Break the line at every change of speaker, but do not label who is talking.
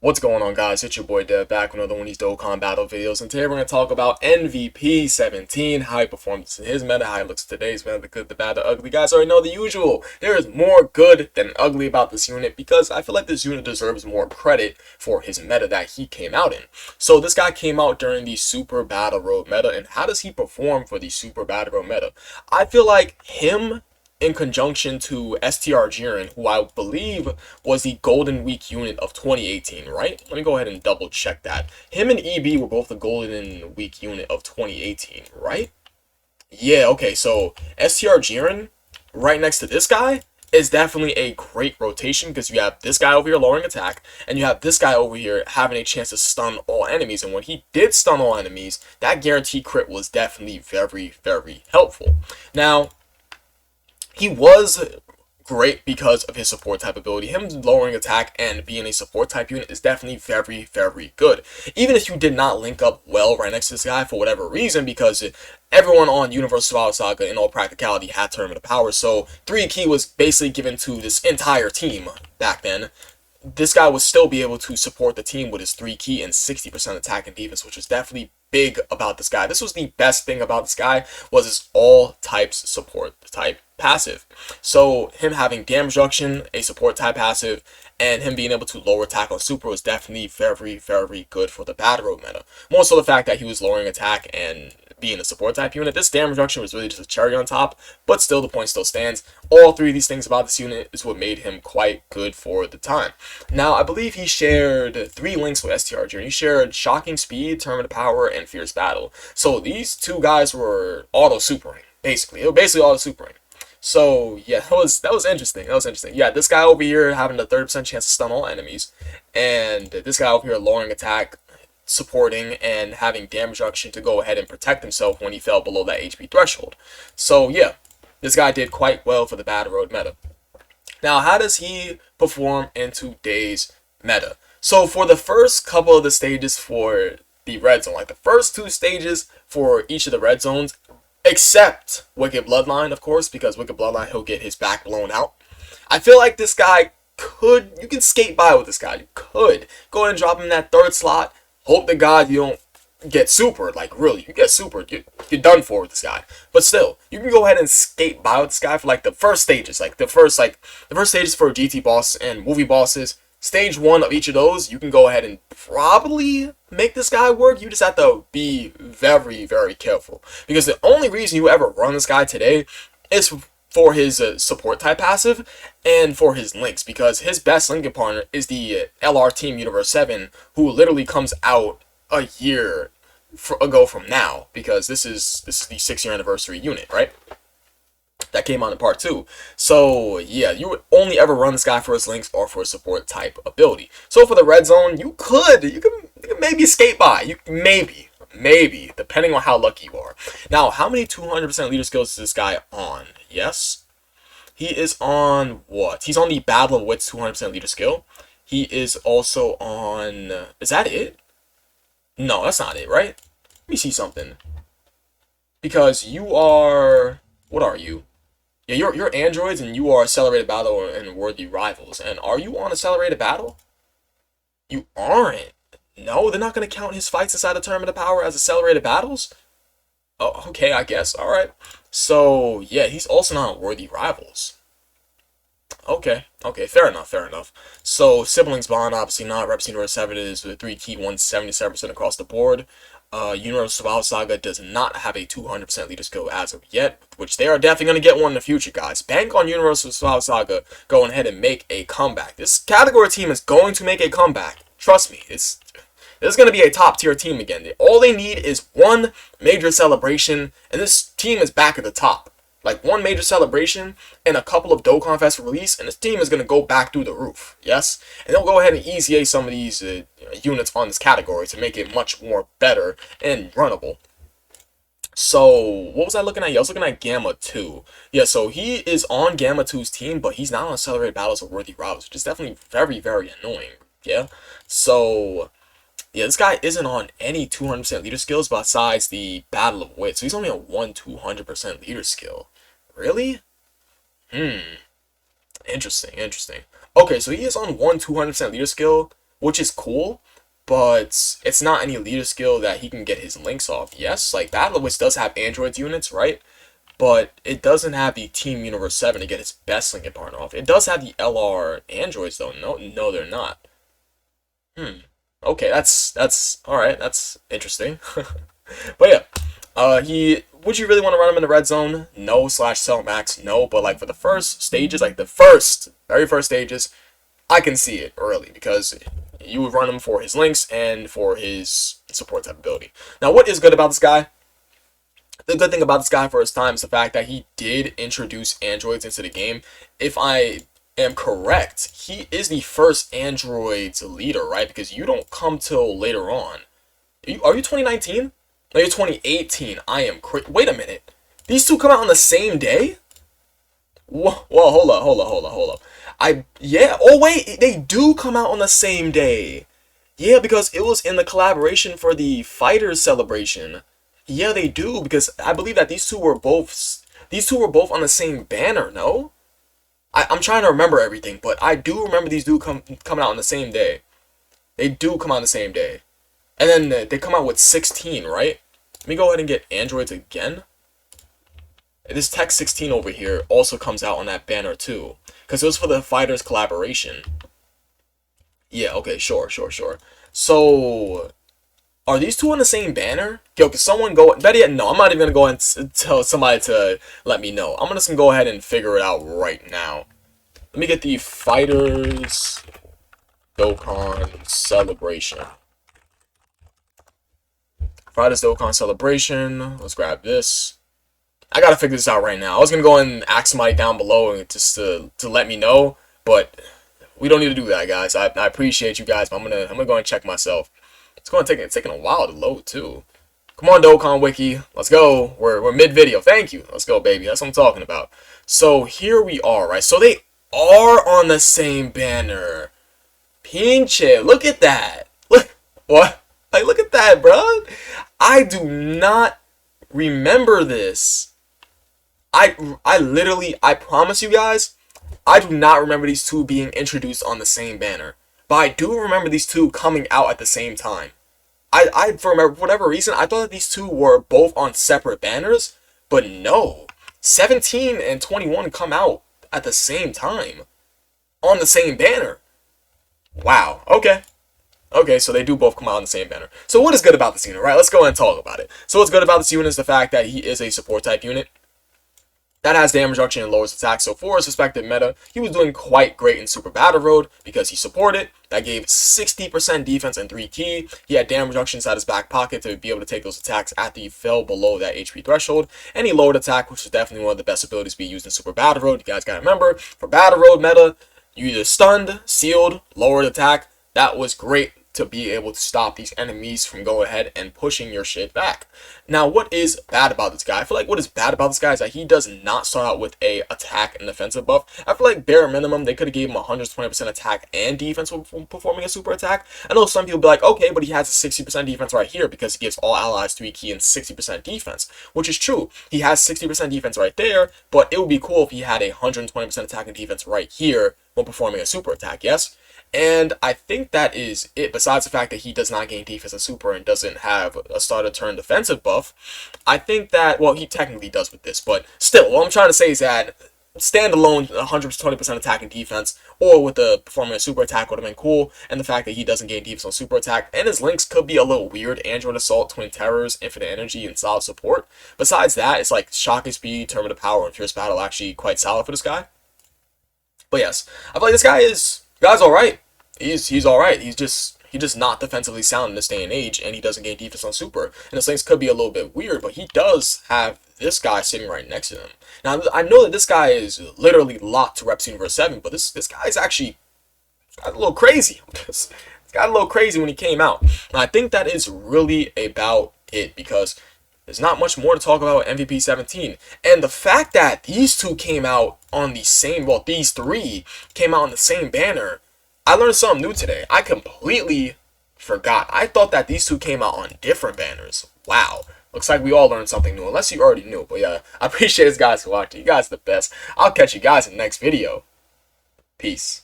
What's going on, guys? It's your boy Dev back with another one of these Dokkan battle videos, and today we're going to talk about MVP 17, how he performs in his meta, how he looks in today's meta, the good, the bad, the ugly. Guys already know the usual. There is more good than ugly about this unit because I feel like this unit deserves more credit for his meta that he came out in. So this guy came out during the Super Battle Road meta, and how does he perform for the Super Battle Road meta? I feel like him in conjunction to STR Jiren, who I believe was the Golden Week unit of 2018, right? Let me go ahead and double check that. Him and EB were both the Golden Week unit of 2018, right? Yeah, okay, so STR Jiren, right next to this guy, is definitely a great rotation because you have this guy over here lowering attack, and you have this guy over here having a chance to stun all enemies. And when he did stun all enemies, that guaranteed crit was definitely very, very helpful. Now, he was great because of his support type ability. Him lowering attack and being a support type unit is definitely very, very good. Even if you did not link up well right next to this guy for whatever reason, because everyone on Universal Survival Saga in all practicality had Tournament of Power, so 3 key was basically given to this entire team back then. This guy would still be able to support the team with his 3 key and 60% attack and defense, which is definitely big about this guy. This was the best thing about this guy, was his all types support type passive. So him having damage reduction, a support type passive, and him being able to lower attack on super was definitely very, very good for the Battle Road meta. More so the fact that he was lowering attack and being a support type unit. This damage reduction was really just a cherry on top, but still the point still stands. All three of these things about this unit is what made him quite good for the time. Now, I believe he shared 3 links with STR Jr. He shared Shocking Speed, Tournament of Power, and Fierce Battle. So these two guys were auto supering, basically. They were basically auto supering. So yeah, that was interesting. That was interesting. Yeah, this guy over here having the 30% chance to stun all enemies, and this guy over here lowering attack, supporting, and having damage reduction to go ahead and protect himself when he fell below that HP threshold. So yeah, this guy did quite well for the Battle Road meta. Now, how does he perform in today's meta? So for the first couple of the stages for the red zone, like the first 2 stages for each of the red zones, except Wicked Bloodline, of course, because Wicked Bloodline, he'll get his back blown out. I feel like this guy you can skate by with this guy. You could go ahead and drop him in that 3rd slot. Hope to God you don't get super. Like, really, you get super, you're done for with this guy. But still, you can go ahead and skate by with this guy for like the first stages. Like the first stages for GT boss and movie bosses. Stage 1 of each of those, you can go ahead and probably make this guy work. You just have to be very, very careful. Because the only reason you ever run this guy today is for his support type passive and for his links, because his best linking partner is the LR Team Universe 7, who literally comes out a year ago from now, because this is the 6-year anniversary unit, right? That came out in part 2. So yeah, you would only ever run this guy for his links or for his support type ability. So for the red zone, you can maybe skate by. You maybe, depending on how lucky you are. Now, how many 200% leader skills is this guy on? Yes, he is on what? He's on the Battle of Wits 200% leader skill. He is also on. Is that it? No, that's not it, right? Let me see something. Because you are. What are you? Yeah, you're androids, and you are Accelerated Battle and Worthy Rivals. And are you on Accelerated Battle? You aren't. No, they're not going to count his fights inside the Tournament of Power as Accelerated Battles? Oh, okay, I guess. Alright. So, yeah, he's also not on Worthy Rivals. Okay, fair enough. So, Siblings Bond, obviously not. Reps Universe 7 is with 3 key, 177% across the board. Universal Survival Saga does not have a 200% leader skill as of yet, which they are definitely going to get one in the future, guys. Bank on Universal Survival Saga going ahead and make a comeback. This category team is going to make a comeback. Trust me, this is going to be a top tier team again. All they need is one major celebration, and this team is back at the top. Like one major celebration and a couple of Dokkan Fest release, and this team is going to go back through the roof. Yes? And they'll go ahead and easy some of these units on this category to make it much more better and runnable. So, what was I looking at? Yeah, I was looking at Gamma 2. Yeah, so he is on Gamma 2's team, but he's not on Accelerated Battles or Worthy Rivals, which is definitely very, very annoying. Yeah? So, yeah, this guy isn't on any 200% leader skills besides the Battle of Wit. So he's only on 200% leader skill. Really? Interesting. Okay, so he is on 200% leader skill, which is cool, but it's not any leader skill that he can get his links off. Yes, like Battlewitz does have androids units, right? But it doesn't have the Team Universe 7 to get his best Lincoln partner off. It does have the LR androids though. No, they're not. Okay, that's all right. That's interesting. But yeah, would you really want to run him in the red zone? No. Slash cell max? No. But like for the first stages, like the very first stages, I can see it early because you would run him for his links and for his support type ability. Now, what is good about this guy? The good thing about this guy for his time is the fact that he did introduce androids into the game. If I am correct, he is the first androids leader, right? Because you don't come till later on. Are you 2019? No, you're 2018. I am wait a minute. These two come out on the same day? Whoa, hold up. Yeah. Oh wait, they do come out on the same day. Yeah, because it was in the collaboration for the Fighters celebration. Yeah, they do, because I believe that these two were both on the same banner. No, I'm trying to remember everything, but I do remember these do coming out on the same day. They do come out on the same day, and then they come out with 16, right? Let me go ahead and get androids again. This Tech 16 over here also comes out on that banner too, because it was for the Fighters collaboration. Yeah, okay, sure. So, are these two on the same banner? Yo, can someone go... Better yet, no, I'm not even going to go and tell somebody to let me know. I'm just going to go ahead and figure it out right now. Let me get the Fighters Dokkan Celebration. Fighters Dokkan Celebration. Let's grab this. I got to figure this out right now. I was going to go and ask somebody down below just to let me know, but we don't need to do that, guys. I appreciate you guys, but I'm gonna go and check myself. It's taking a while to load too. Come on, Dokkan Wiki, let's go. We're mid video. Thank you. Let's go, baby. That's what I'm talking about. So here we are, right? So they are on the same banner. Pinche, look at that. Look what? Like, look at that, bro. I do not remember this. I promise you guys, I do not remember these two being introduced on the same banner. But I do remember these two coming out at the same time. For whatever reason, I thought that these two were both on separate banners. But no. 17 and 21 come out at the same time. On the same banner. Wow. Okay. Okay, so they do both come out on the same banner. So what is good about this unit, right? Let's go ahead and talk about it. So what's good about this unit is the fact that he is a support type unit that has damage reduction and lowers attack. So for his respective meta, he was doing quite great in Super Battle Road because he supported. That gave 60% defense and 3 key. He had damage reduction inside his back pocket to be able to take those attacks after he fell below that HP threshold. And he lowered attack, which is definitely one of the best abilities to be used in Super Battle Road. You guys gotta remember, for Battle Road meta, you either stunned, sealed, lowered attack. That was great to be able to stop these enemies from going ahead and pushing your shit back. Now, what is bad about this guy? I feel like what is bad about this guy is that he does not start out with a attack and defensive buff. I feel like bare minimum, they could have gave him 120% attack and defense when performing a super attack. I know some people be like, okay, but he has a 60% defense right here because he gives all allies 3 key and 60% defense, which is true. He has 60% defense right there, but it would be cool if he had a 120% attack and defense right here when performing a super attack, yes? And I think that is it, besides the fact that he does not gain defense as super and doesn't have a starter turn defensive buff. I think that, well, he technically does with this, but still, what I'm trying to say is that standalone 120% attack and defense, or with the performing a super attack would have been cool, and the fact that he doesn't gain defense on super attack, and his links could be a little weird. Android Assault, Twin Terrors, Infinite Energy, and Solid Support. Besides that, it's like Shock and Speed, Terminative Power, and Fierce Battle actually quite solid for this guy. But yes, I feel like this guy is... Guy's alright. He's alright. He's just not defensively sound in this day and age, and he doesn't gain defense on super. And his links could be a little bit weird, but he does have this guy sitting right next to him. Now, I know that this guy is literally locked to Reps Universe 7, but this guy is actually got a little crazy. It's got a little crazy when he came out. And I think that is really about it, because there's not much more to talk about with MVP 17. And the fact that these two came out on the same, well, these three came out on the same banner, I learned something new today. I completely forgot. I thought that these two came out on different banners. Wow. Looks like we all learned something new, unless you already knew. But yeah, I appreciate you guys for watching. You guys are the best. I'll catch you guys in the next video. Peace.